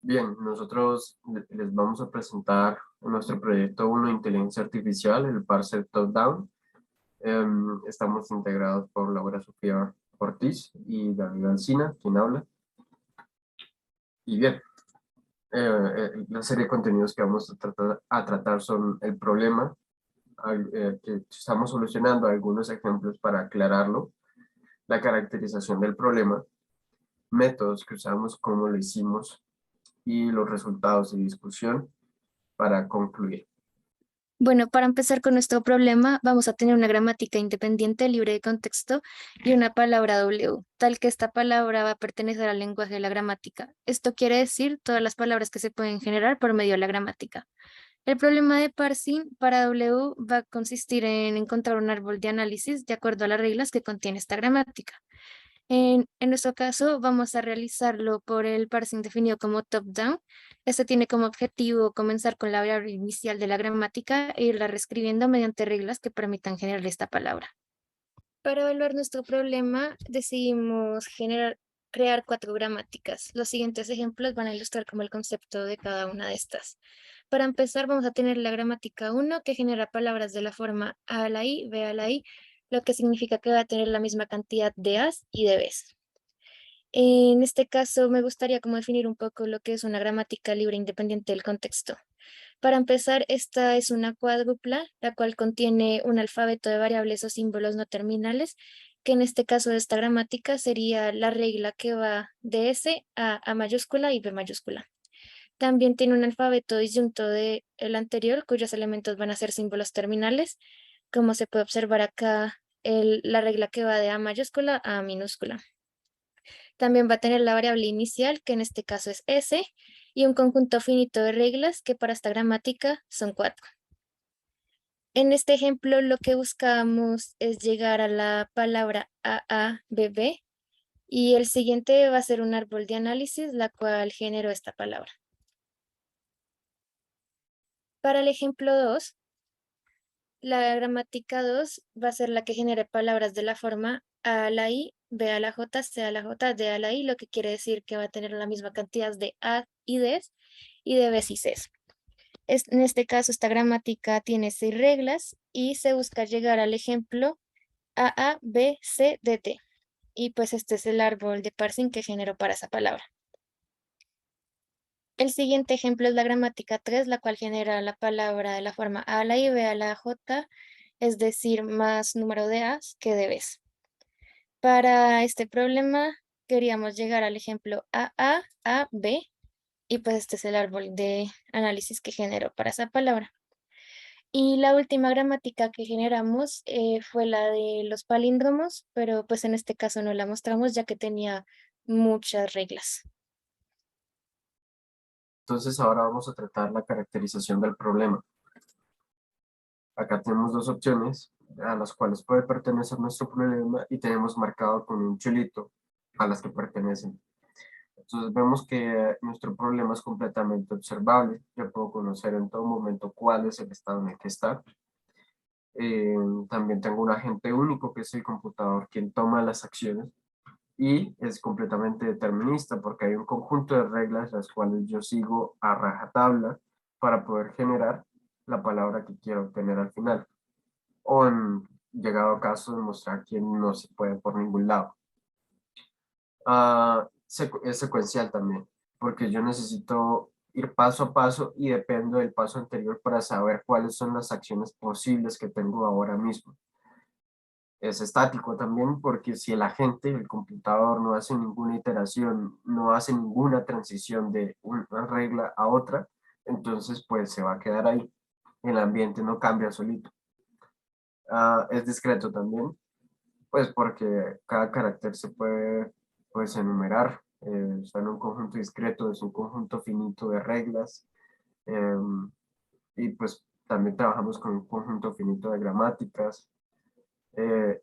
Bien, nosotros les vamos a presentar nuestro proyecto 1 Inteligencia Artificial, el parser top-down. Estamos integrados por Laura Sofía Ortiz y David Alsina, quien habla. Y bien, la serie de contenidos que vamos a tratar son el problema que estamos solucionando, algunos ejemplos para aclararlo, la caracterización del problema, métodos que usamos, cómo lo hicimos y los resultados de discusión para concluir. Bueno, para empezar con nuestro problema, vamos a tener una gramática independiente, libre de contexto, y una palabra W, tal que esta palabra va a pertenecer al lenguaje de la gramática. Esto quiere decir todas las palabras que se pueden generar por medio de la gramática. El problema de parsing para W va a consistir en encontrar un árbol de análisis de acuerdo a las reglas que contiene esta gramática. En nuestro caso, vamos a realizarlo por el parsing definido como top-down. Este tiene como objetivo comenzar con la variable inicial de la gramática e irla reescribiendo mediante reglas que permitan generar esta palabra. Para evaluar nuestro problema, decidimos crear 4 gramáticas. Los siguientes ejemplos van a ilustrar como el concepto de cada una de estas. Para empezar, vamos a tener la gramática 1 que genera palabras de la forma A a la I, B a la I, lo que significa que va a tener la misma cantidad de As y de Bs. En este caso, me gustaría como definir un poco lo que es una gramática libre independiente del contexto. Para empezar, esta es una cuádrupla, la cual contiene un alfabeto de variables o símbolos no terminales, que en este caso de esta gramática sería la regla que va de S a A mayúscula y B mayúscula. También tiene un alfabeto disyunto del anterior, cuyos elementos van a ser símbolos terminales, como se puede observar acá, la regla que va de A mayúscula a A minúscula. También va a tener la variable inicial, que en este caso es S, y un conjunto finito de reglas, que para esta gramática son 4. En este ejemplo, lo que buscamos es llegar a la palabra AABB, y el siguiente va a ser un árbol de análisis, la cual generó esta palabra. Para el ejemplo 2, la gramática 2 va a ser la que genere palabras de la forma A a la I, B a la J, C a la J, D a la I, lo que quiere decir que va a tener la misma cantidad de A y D y de Bs y Cs. En este caso, esta gramática tiene 6 reglas y se busca llegar al ejemplo A, B, C, D, T. Y pues este es el árbol de parsing que generó para esa palabra. El siguiente ejemplo es la gramática 3, la cual genera la palabra de la forma A a la I, B a la J, es decir, más número de A's que de B's. Para este problema queríamos llegar al ejemplo A, B, y pues este es el árbol de análisis que generó para esa palabra. Y la última gramática que generamos fue la de los palíndromos, pero pues en este caso no la mostramos ya que tenía muchas reglas. Entonces ahora vamos a tratar la caracterización del problema. Acá tenemos dos opciones a las cuales puede pertenecer nuestro problema y tenemos marcado con un chulito a las que pertenecen. Entonces vemos que nuestro problema es completamente observable. Yo puedo conocer en todo momento cuál es el estado en el que está. También tengo un agente único que es el computador quien toma las acciones y es completamente determinista porque hay un conjunto de reglas las cuales yo sigo a rajatabla para poder generar la palabra que quiero obtener al final. O en llegado a caso demostrar que no se puede por ningún lado. Es secuencial también, porque yo necesito ir paso a paso y dependo del paso anterior para saber cuáles son las acciones posibles que tengo ahora mismo. Es estático también porque si el agente, el computador, no hace ninguna iteración, no hace ninguna transición de una regla a otra, entonces pues se va a quedar ahí. El ambiente no cambia solito. Es discreto también, pues porque cada carácter se puede pues enumerar. Está en un conjunto discreto, es un conjunto finito de reglas. eh, y pues también trabajamos con un conjunto finito de gramáticas.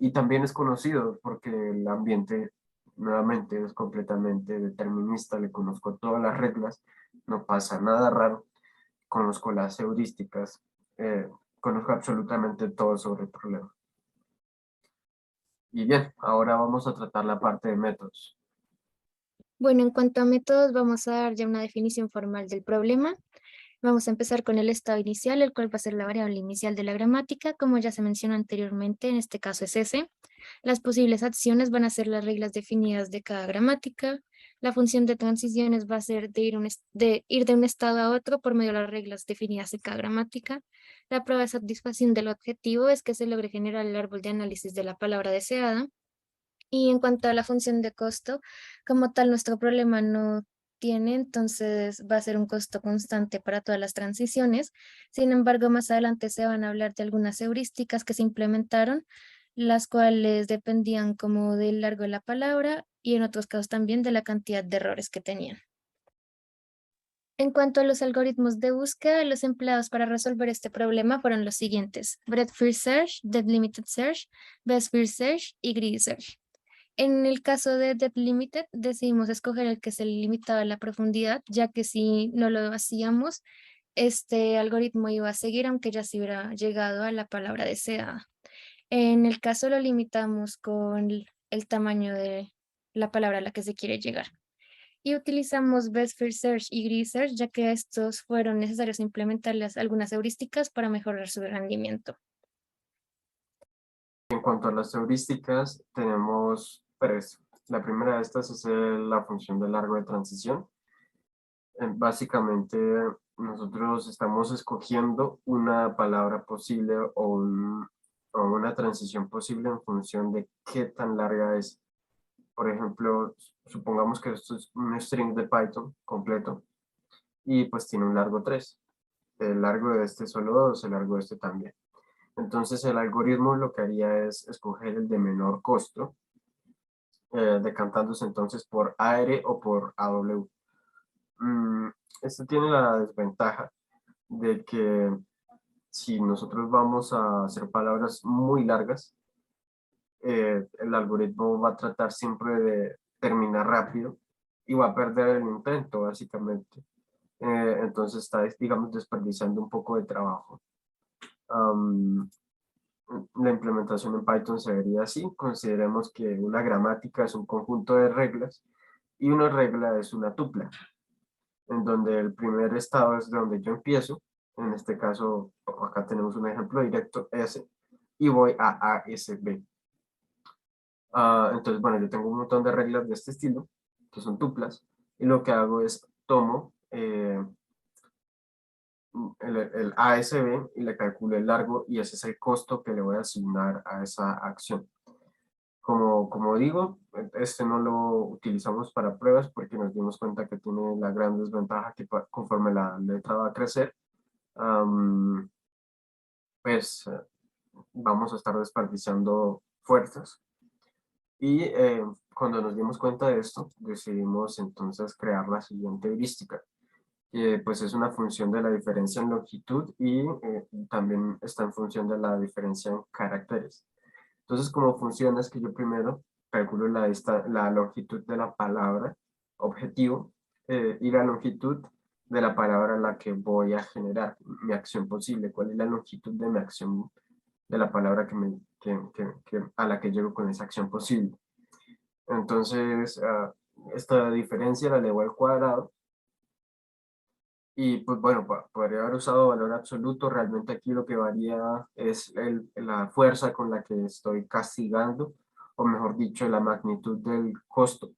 Y también es conocido porque el ambiente nuevamente es completamente determinista, le conozco todas las reglas, no pasa nada raro, conozco las heurísticas, conozco absolutamente todo sobre el problema. Y bien, ahora vamos a tratar la parte de métodos. Bueno, en cuanto a métodos, vamos a dar ya una definición formal del problema. Vamos a empezar con el estado inicial, el cual va a ser la variable inicial de la gramática, como ya se mencionó anteriormente, en este caso es S. Las posibles acciones van a ser las reglas definidas de cada gramática. La función de transiciones va a ser de ir de un estado a otro por medio de las reglas definidas de cada gramática. La prueba de satisfacción del objetivo es que se logre generar el árbol de análisis de la palabra deseada. Y en cuanto a la función de costo, como tal, nuestro problema no tiene, entonces va a ser un costo constante para todas las transiciones. Sin embargo, más adelante se van a hablar de algunas heurísticas que se implementaron, las cuales dependían como del largo de la palabra y en otros casos también de la cantidad de errores que tenían. En cuanto a los algoritmos de búsqueda, los empleados para resolver este problema fueron los siguientes: Breadth First Search, Depth Limited Search, Best First Search y Greedy Search. En el caso de Depth Limited, decidimos escoger el que se limitaba a la profundidad, ya que si no lo hacíamos, este algoritmo iba a seguir aunque ya se hubiera llegado a la palabra deseada. En el caso lo limitamos con el tamaño de la palabra a la que se quiere llegar. Y utilizamos Best First Search y Greedy Search, ya que estos fueron necesarios implementarles algunas heurísticas para mejorar su rendimiento. En cuanto a las heurísticas, tenemos tres. La primera de estas es la función de largo de transición. Básicamente, nosotros estamos escogiendo una palabra posible o una transición posible en función de qué tan larga es. Por ejemplo, supongamos que esto es un string de Python completo y pues tiene un largo 3. El largo de este solo 2, el largo de este también. Entonces el algoritmo lo que haría es escoger el de menor costo, decantándose entonces por AR o por AW. Este tiene la desventaja de que si nosotros vamos a hacer palabras muy largas, el algoritmo va a tratar siempre de terminar rápido y va a perder el intento, básicamente. Entonces está, digamos, desperdiciando un poco de trabajo. Um, la implementación en Python se vería así. Consideremos que una gramática es un conjunto de reglas y una regla es una tupla, en donde el primer estado es de donde yo empiezo. En este caso, acá tenemos un ejemplo directo, S, y voy a ASB. Entonces, bueno, yo tengo un montón de reglas de este estilo, que son tuplas, y lo que hago es tomo el ASB y le calculo el largo, y ese es el costo que le voy a asignar a esa acción. Como digo, este no lo utilizamos para pruebas porque nos dimos cuenta que tiene la gran desventaja que conforme la letra va a crecer, um, pues vamos a estar desperdiciando fuerzas. Y cuando nos dimos cuenta de esto, decidimos entonces crear la siguiente heurística, que pues es una función de la diferencia en longitud y también está en función de la diferencia en caracteres. Entonces, cómo funciona es que yo primero calculo la longitud de la palabra objetivo y la longitud de la palabra a la que voy a generar mi acción posible. ¿Cuál es la longitud de mi acción, de la palabra a la que llego con esa acción posible? Entonces, esta diferencia la elevo al cuadrado y pues bueno, podría haber usado valor absoluto. Realmente aquí lo que varía es la fuerza con la que estoy castigando, o mejor dicho, la magnitud del costo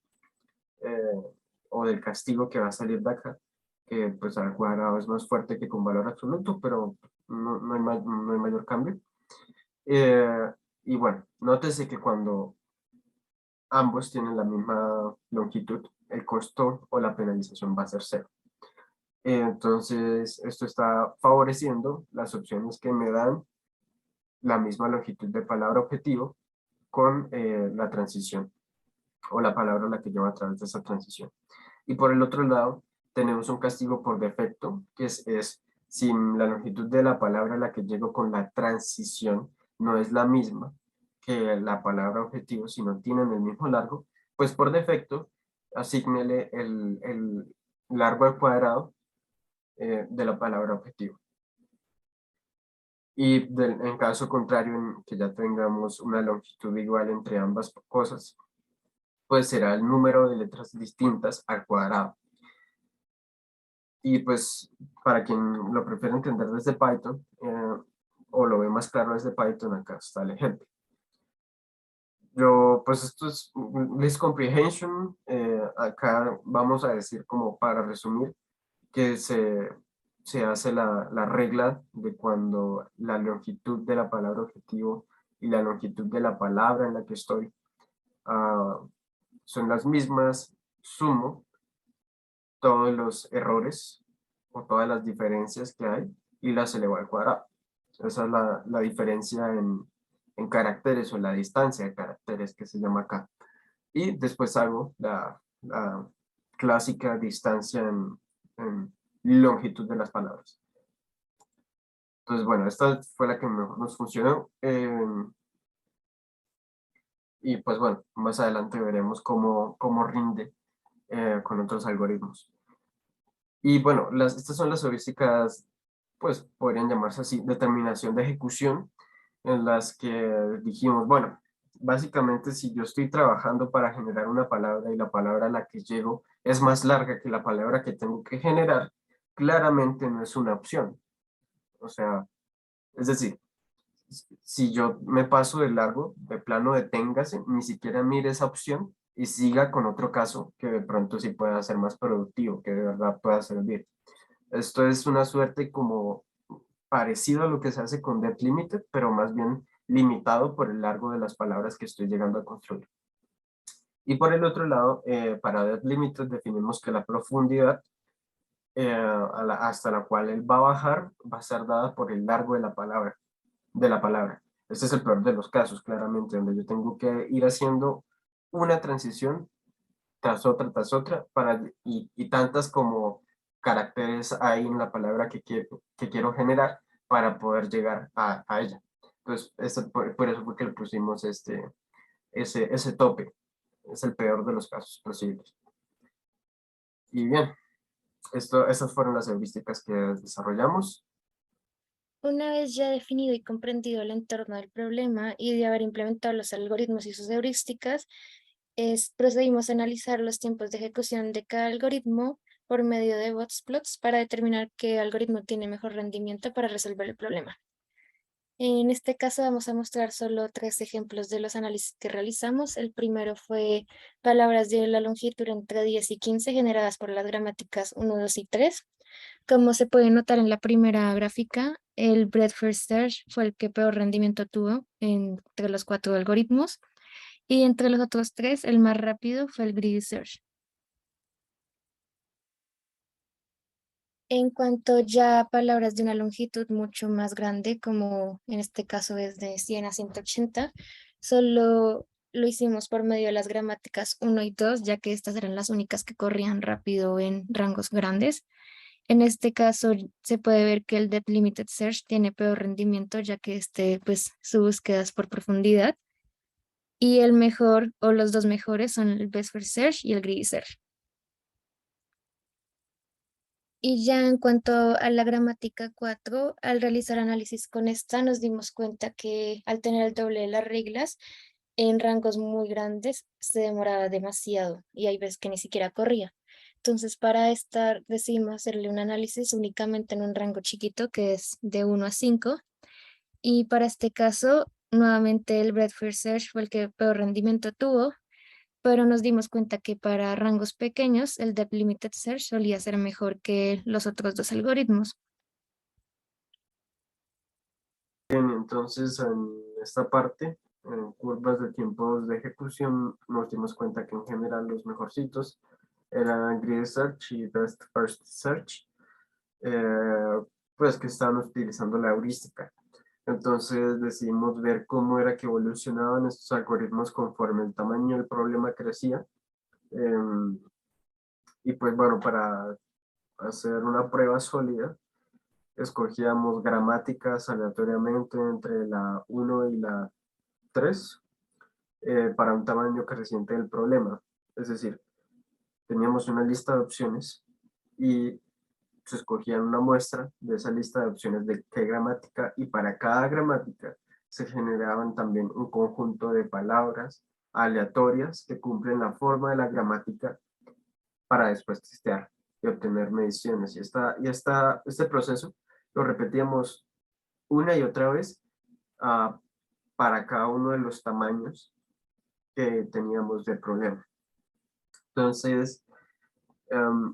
eh, o del castigo que va a salir de acá, que pues al cuadrado es más fuerte que con valor absoluto, pero no hay mayor cambio. Y bueno, nótese que cuando ambos tienen la misma longitud, el costo o la penalización va a ser cero. Entonces, esto está favoreciendo las opciones que me dan la misma longitud de palabra objetivo con la transición o la palabra a la que lleva a través de esa transición. Y por el otro lado, tenemos un castigo por defecto, que es si la longitud de la palabra a la que llego con la transición no es la misma que la palabra objetivo, si no tienen el mismo largo, pues por defecto, asígnele el largo al cuadrado de la palabra objetivo. Y en caso contrario, en que ya tengamos una longitud igual entre ambas cosas, pues será el número de letras distintas al cuadrado. Y pues para quien lo prefiere entender desde Python, o lo ve más claro desde Python, acá está el ejemplo. Pues esto es list comprehension. Acá vamos a decir, como para resumir, que se hace la regla de cuando la longitud de la palabra objetivo y la longitud de la palabra en la que estoy son las mismas, sumo todos los errores o todas las diferencias que hay y las elevo al cuadrado. Esa es la diferencia en caracteres, o la distancia de caracteres que se llama acá. Y después hago la clásica distancia en longitud de las palabras. Entonces, bueno, esta fue la que mejor nos funcionó. Y pues bueno, más adelante veremos cómo rinde con otros algoritmos. Y bueno, estas son las heurísticas, pues podrían llamarse así, determinación de ejecución, en las que dijimos, bueno, básicamente si yo estoy trabajando para generar una palabra y la palabra a la que llego es más larga que la palabra que tengo que generar, claramente no es una opción. O sea, es decir, si yo me paso de largo, de plano deténgase, ni siquiera mire esa opción y siga con otro caso que de pronto sí pueda ser más productivo, que de verdad pueda servir. Esto es una suerte como parecido a lo que se hace con depth limited, pero más bien limitado por el largo de las palabras que estoy llegando a construir. Y por el otro lado, para depth limited definimos que la profundidad hasta la cual él va a bajar va a ser dada por el largo de la palabra. Este es el peor de los casos, claramente, donde yo tengo que ir haciendo una transición tras otra, y tantas como caracteres hay en la palabra que quiero generar para poder llegar a ella. Entonces, por eso fue que le pusimos ese tope. Es el peor de los casos posibles. Y bien, estas fueron las heurísticas que desarrollamos. Una vez ya definido y comprendido el entorno del problema y de haber implementado los algoritmos y sus heurísticas, procedimos a analizar los tiempos de ejecución de cada algoritmo por medio de botsplots para determinar qué algoritmo tiene mejor rendimiento para resolver el problema. En este caso vamos a mostrar solo 3 ejemplos de los análisis que realizamos. El primero fue palabras de la longitud entre 10 y 15 generadas por las gramáticas 1, 2 y 3. Como se puede notar en la primera gráfica, el Breadth First Search fue el que peor rendimiento tuvo entre los 4 algoritmos, y entre los otros 3, el más rápido fue el Greedy Search. En cuanto ya a palabras de una longitud mucho más grande, como en este caso es de 100 a 180, solo lo hicimos por medio de las gramáticas 1 y 2, ya que estas eran las únicas que corrían rápido en rangos grandes. En este caso se puede ver que el Depth Limited Search tiene peor rendimiento, ya que pues su búsqueda es por profundidad. Y el mejor, o los dos mejores, son el Best First Search y el Greedy Search. Y ya en cuanto a la gramática 4, al realizar análisis con esta, nos dimos cuenta que al tener el doble de las reglas, en rangos muy grandes se demoraba demasiado y hay veces que ni siquiera corría. Entonces, para esta decidimos hacerle un análisis únicamente en un rango chiquito, que es de 1 a 5. Y para este caso, nuevamente el Breadth First Search fue el que peor rendimiento tuvo, pero nos dimos cuenta que para rangos pequeños el Depth Limited Search solía ser mejor que los otros 2 algoritmos. Bien, entonces en esta parte, en curvas de tiempos de ejecución, nos dimos cuenta que en general los mejorcitos eran Greedy Search y Best First Search, pues que estaban utilizando la heurística. Entonces decidimos ver cómo era que evolucionaban estos algoritmos conforme el tamaño del problema crecía. Y pues bueno, para hacer una prueba sólida, escogíamos gramáticas aleatoriamente entre la 1 y la 3 para un tamaño creciente del problema. Es decir, teníamos una lista de opciones y se escogían una muestra de esa lista de opciones de qué gramática, y para cada gramática se generaban también un conjunto de palabras aleatorias que cumplen la forma de la gramática para después testear y obtener mediciones. Este proceso lo repetíamos una y otra vez para cada uno de los tamaños que teníamos de problema. Entonces,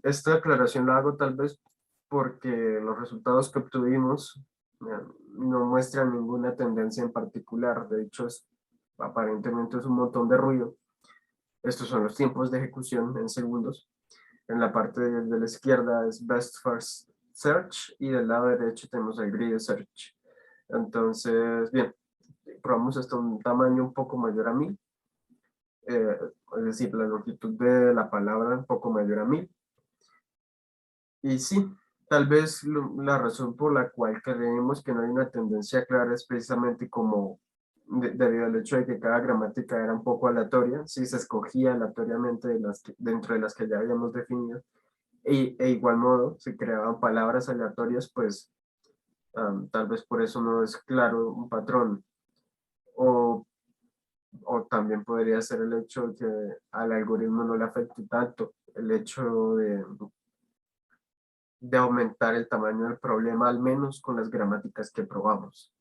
esta aclaración la hago tal vez porque los resultados que obtuvimos no muestran ninguna tendencia en particular. De hecho, aparentemente es un montón de ruido. Estos son los tiempos de ejecución en segundos. En la parte de la izquierda es Best First Search y del lado derecho tenemos el Grid Search. Entonces, bien, probamos hasta un tamaño un poco mayor a 1000. Es decir, la longitud de la palabra un poco mayor a 1000. Y sí, tal vez la razón por la cual creemos que no hay una tendencia clara es precisamente como debido al hecho de que cada gramática era un poco aleatoria, si se escogía aleatoriamente dentro de las que ya habíamos definido, e igual modo, si creaban palabras aleatorias, pues tal vez por eso no es claro un patrón. O también podría ser el hecho de que al algoritmo no le afecte tanto el hecho de aumentar el tamaño del problema, al menos con las gramáticas que probamos.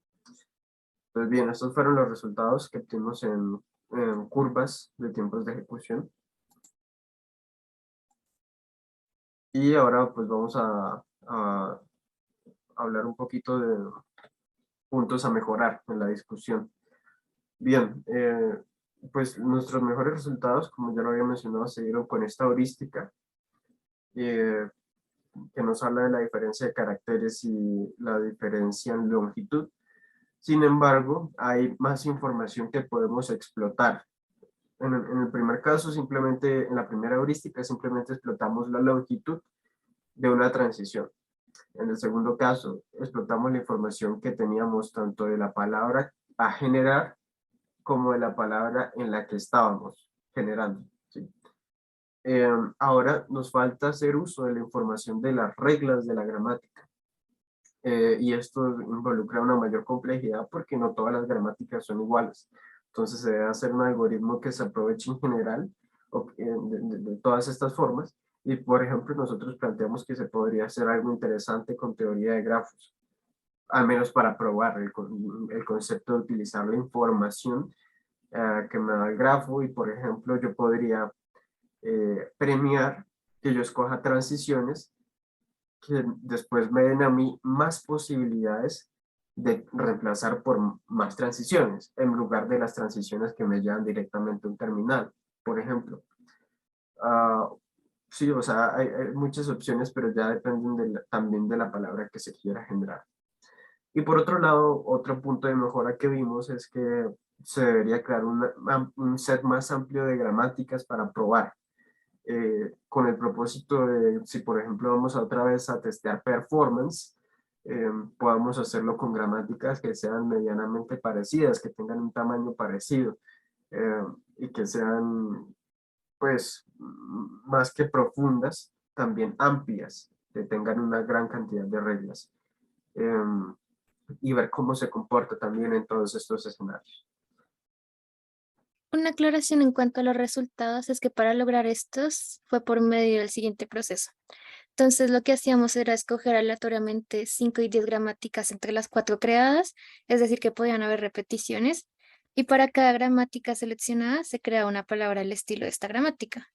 Pues bien, estos fueron los resultados que obtuvimos en curvas de tiempos de ejecución. Y ahora pues vamos a hablar un poquito de puntos a mejorar en la discusión. Bien, pues nuestros mejores resultados, como ya lo había mencionado, se dieron con esta heurística, que nos habla de la diferencia de caracteres y la diferencia en longitud. Sin embargo, hay más información que podemos explotar. En el primer caso, simplemente, en la primera heurística, simplemente explotamos la longitud de una transición. En el segundo caso, explotamos la información que teníamos tanto de la palabra a generar como de la palabra en la que estábamos generando. ¿Sí? Ahora nos falta hacer uso de la información de las reglas de la gramática. Y esto involucra una mayor complejidad porque no todas las gramáticas son iguales. Entonces se debe hacer un algoritmo que se aproveche en general de todas estas formas. Y por ejemplo, nosotros planteamos que se podría hacer algo interesante con teoría de grafos, al menos para probar el concepto de utilizar la información que me da el grafo y por ejemplo yo podría premiar que yo escoja transiciones que después me den a mí más posibilidades de reemplazar por más transiciones, en lugar de las transiciones que me llevan directamente a un terminal, por ejemplo. Sí, o sea, hay muchas opciones, pero ya dependen también de la palabra que se quiera generar. Y por otro lado, otro punto de mejora que vimos es que se debería crear un set más amplio de gramáticas para probar, con el propósito de, si por ejemplo vamos otra vez a testear performance, podamos hacerlo con gramáticas que sean medianamente parecidas, que tengan un tamaño parecido y que sean pues más que profundas, también amplias, que tengan una gran cantidad de reglas y ver cómo se comporta también en todos estos escenarios. Una aclaración en cuanto a los resultados es que para lograr estos fue por medio del siguiente proceso. Entonces lo que hacíamos era escoger aleatoriamente 5 y 10 gramáticas entre las 4 creadas, es decir, que podían haber repeticiones, y para cada gramática seleccionada se crea una palabra al estilo de esta gramática.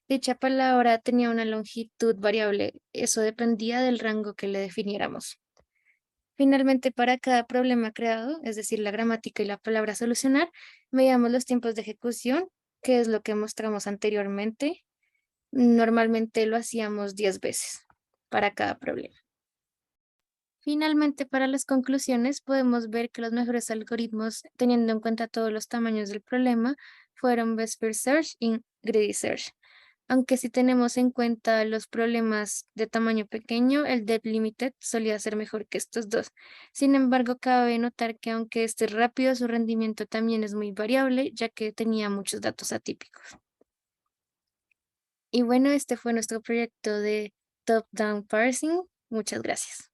Dicha palabra tenía una longitud variable, eso dependía del rango que le definiéramos. Finalmente, para cada problema creado, es decir, la gramática y la palabra a solucionar, veíamos los tiempos de ejecución, que es lo que mostramos anteriormente. Normalmente lo hacíamos 10 veces para cada problema. Finalmente, para las conclusiones, podemos ver que los mejores algoritmos, teniendo en cuenta todos los tamaños del problema, fueron Best First Search y Greedy Search. Aunque si tenemos en cuenta los problemas de tamaño pequeño, el Depth Limited solía ser mejor que estos dos. Sin embargo, cabe notar que aunque este es rápido, su rendimiento también es muy variable, ya que tenía muchos datos atípicos. Y bueno, este fue nuestro proyecto de Top-Down Parsing. Muchas gracias.